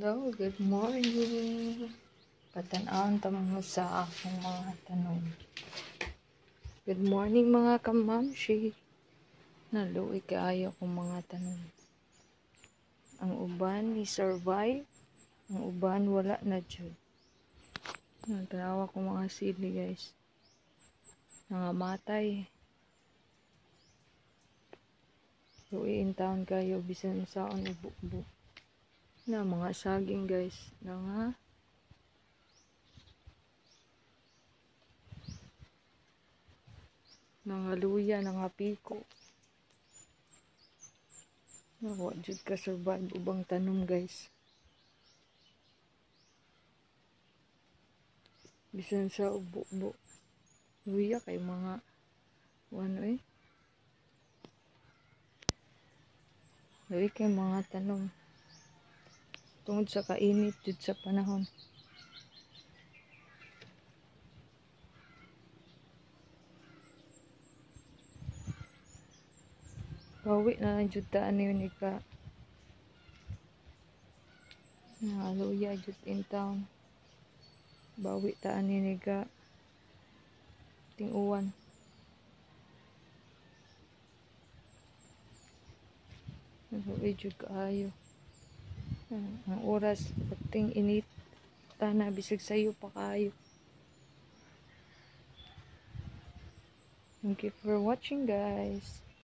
Hello, good morning. Patanawon ta mo sa akong mga tanong. Good morning mga kamamshi. Naluoy kaayo akong mga tanong. Ang uban ni survive, ang uban wala na jud. Nagtanawa ko mga sili guys. Nangamatay. Luoy in town kayo bisan saon ubo-ubo. Na mga saging guys, luya, piko. Wa jud ka survive ubang tanom guys. Bisan sa ubo-ubo. Luya kay mga Luya kay mga tanom. Tungod sa kainit jud sa panahon. Bawi na lang jud taan yun ika. Luya jud in town. Bawi taan yun ika. Ting-uwan. Luya jud kaayo. Ang oras pating init tana bisag sayo pa kayo. Thank you for watching guys.